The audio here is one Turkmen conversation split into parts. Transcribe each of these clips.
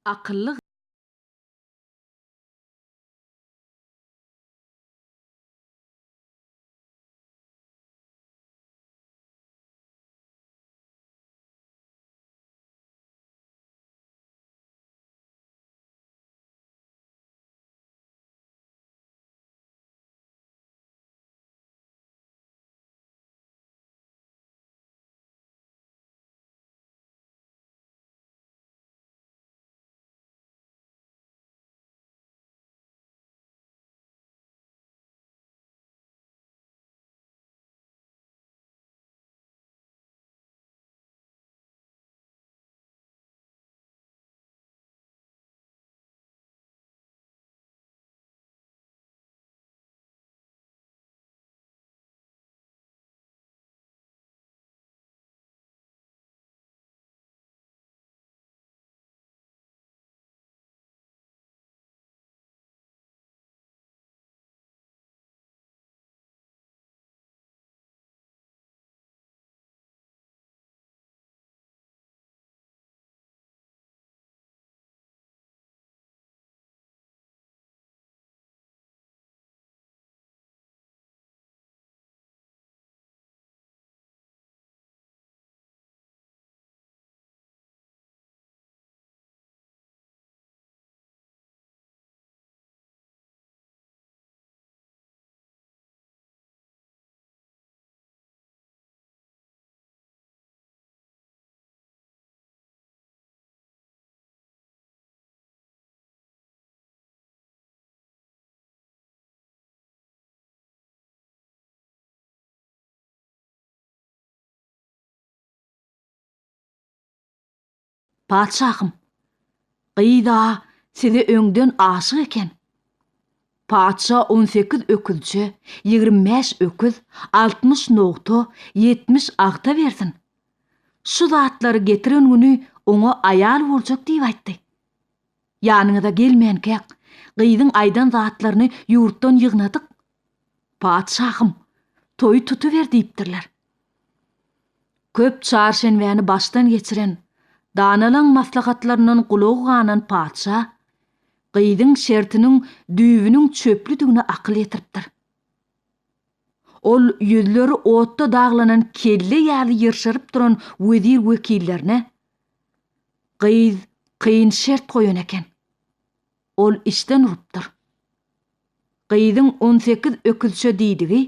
Akıllı Padşahım, gıyda size öňden aşyk eken. Padşah 18 öküzçe, 25 öküz, 60 nogta, 70 agta bersin. Şu zatlary getiren güni oňa aýal boljak diýip aýtdy. Ýanyňyza gelmeýänkek, gyýdyň aýdan zatlaryny ýurtdan ýygnadyk. Padşahym, toý tutuber diýipdirler. Köp çarşenbäni başdan geçiren, danalan maslahatlarynyň gulagy ganan padşah, gyýdyň şertiniň düýbüniň çöplüdigine akyl ýetiripdir. Ol ýüzleri otda daglanan kelle ýaly ýyrşyryp duran wezir wekillerine gyýd kyn şert goýan eken. Ol işden urupdyr. Gyýdyň 18 öküzçe diýdigi,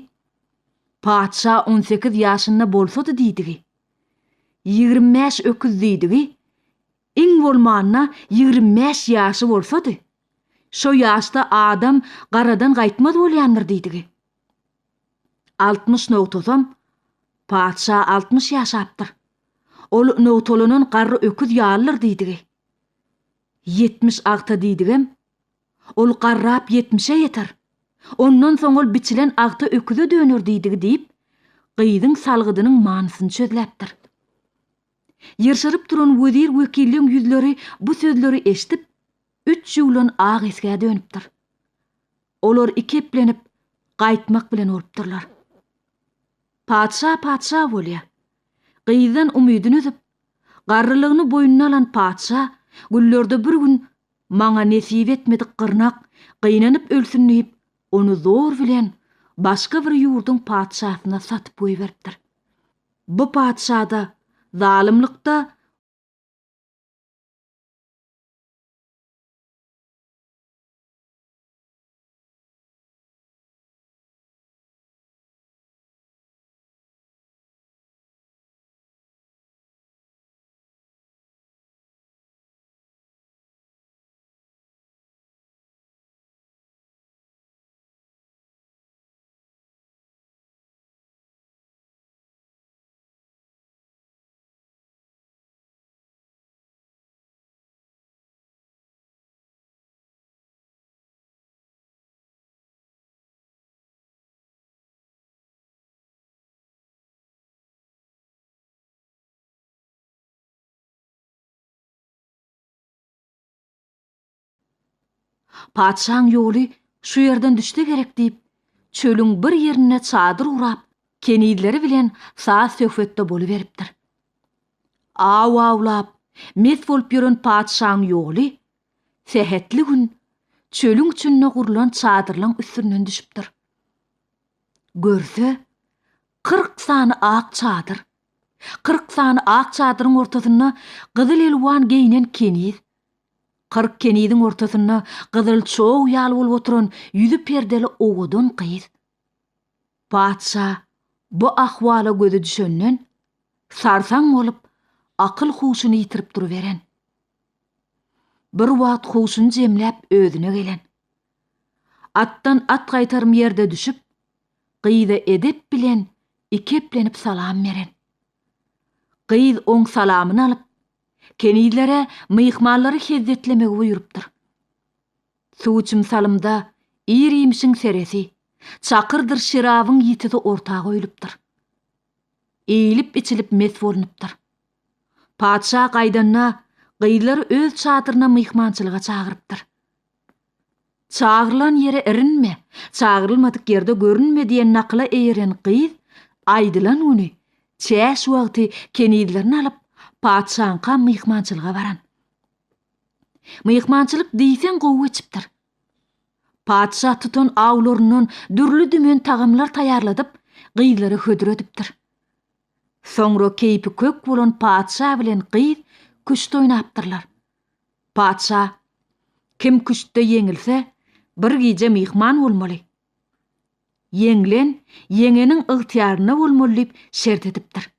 padşah 18 ýaşynda bolsady diýdigi. 25 öküz diýdigi, iň bolmanyna 25 ýaşy bolsady, şo ýaşda adam garadan gaýtmaz bolýandyr diýdigi. 60 nogtasam, padşah 60 ýaşapdyr. Ol nogtalanan garry öküz ýalyr diýdigi. 70 agta diýdigem, ol garrap 70'e ýeter. Ondan soň ol biçilen agta öküze dönür diýdigi diýip, gyýdyň salgydynyň manysyny çözläpdir. Ýyrşyryp duran wezir wekilliň ýüzleri bu sözleri eşitip, 3 ýylan ag esge dönüpdir. Olar ikeplenip, gaýtmak bilen urupdyrlar. Padşah bolýa. Gyýdan umydyny üzüp, garrylygyny boýnuna alan padşah, güllerde bir gün maňa nesip etmedik gyrnak, gynanyp ölsün diýip, onu zor bilen başga bir ýurduň padşahyna satyp goýberipdir. Bu padşahda zalimlikda padşahyň ýoly şu ýerden düşde gerek diýip, çölüň bir ýerine çadyr urap, kenidleri bilen saat söhbetde boluberipdir. Awlap, mes bolup ýören padşahyň ýoly Sehetli gün çölüň üçünne gurulan çadırlaň üstünden düşüpdir. Görse 40 sany ak çadır. 40 sany ak çadyryň ortasyna gyzyl elwan giyinen keniz. 40 keniziň ortasyna gyzyl çoğ ýaly bolup oturan ýüzi perdeli owadan gyz. Padşa bu ahwala gözi düşenden sarsaň bolup akyl huşuny ýitirip duruberen. Bir wagt huşuny jemläp özüne gelen. Attan at gaýtarym ýerde düşüp, gyza edep bilen ikeplenip salam beren. Gyz oň salamyny alyp, kenizlere myhmanlary hezzetlemegi buýurupdyr. Suwçym salymda iriýimsiň seresi, çakyrdyr şirabyň ýitidi ortaga goýulypdyr. Eýilip içilip mes bolunypdyr. Padşa gaýdanna gyzlary öz çadyryna myhmançylyga çagyrypdyr. Çağırılan yere erinme, çağırılmadık yerde görünme diyen nakla eýeren gyz, aýdylan güni, çäş wagty kenizlerini alyp, padşaňka myhmançylyga baran. Myhmançylyk diýsen gowy geçipdir. Padşa tutan awlaryndan dürli dümen tagamlar taýarladyp, gyzlary hödüredipdir. Soňra keýpi kök bolan padşa bilen gyz küçde oýnapdyrlar. Padşa, kim küçde yeňilse, bir gije myhman bolmaly. Yeňlen, yeňeniň ygtyýaryna bolmaly diýip şert edipdir.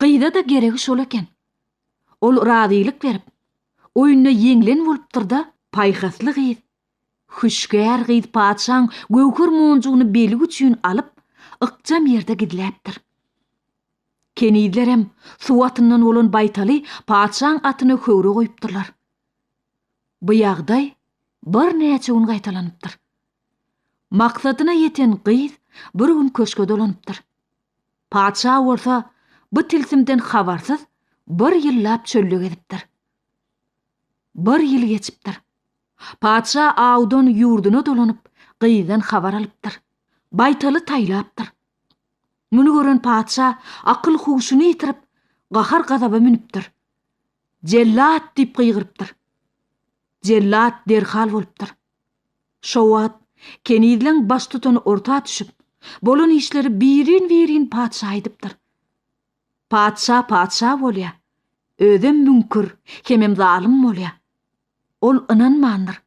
Gyza da geregi şol eken. Ol razylyk berip, oýunda yeňlen bolupdyr da, paýhasly gyz. Hüşgär gyz padşaň göwker monjugyny beli üçin alyp, ykjam ýerde gidläpdir. Kenizlerem suwatyndan bolan baýtaly padşaň atyny höwre goýupdyrlar. Bu ýagdaý bir näçe gün gaýtalanypdyr. Maksadyna ýeten gyz bir gün köşke dolanypdyr. Padşa bolsa bu tilsimden habarsyz bir ýyllap çölle gezipdir. Bir ýyl geçipdir. Padşa awdan ýurduna dolanyp gyzdan habar alypdyr. Baýtaly taýlapdyr. Muny gören padşa akyl huşuny ýitirip, gahar gazaba minipdir. Jellat diýip gyýgyrypdyr. Jellat derhal bolupdyr. Şo wagt kenizleň baş tutany orta düşüp, bolan işleri birin padşa aýdypdyr. Padşa bolýa, özüm münkür, hemem zalim bolýa. Ol ynanmandyr.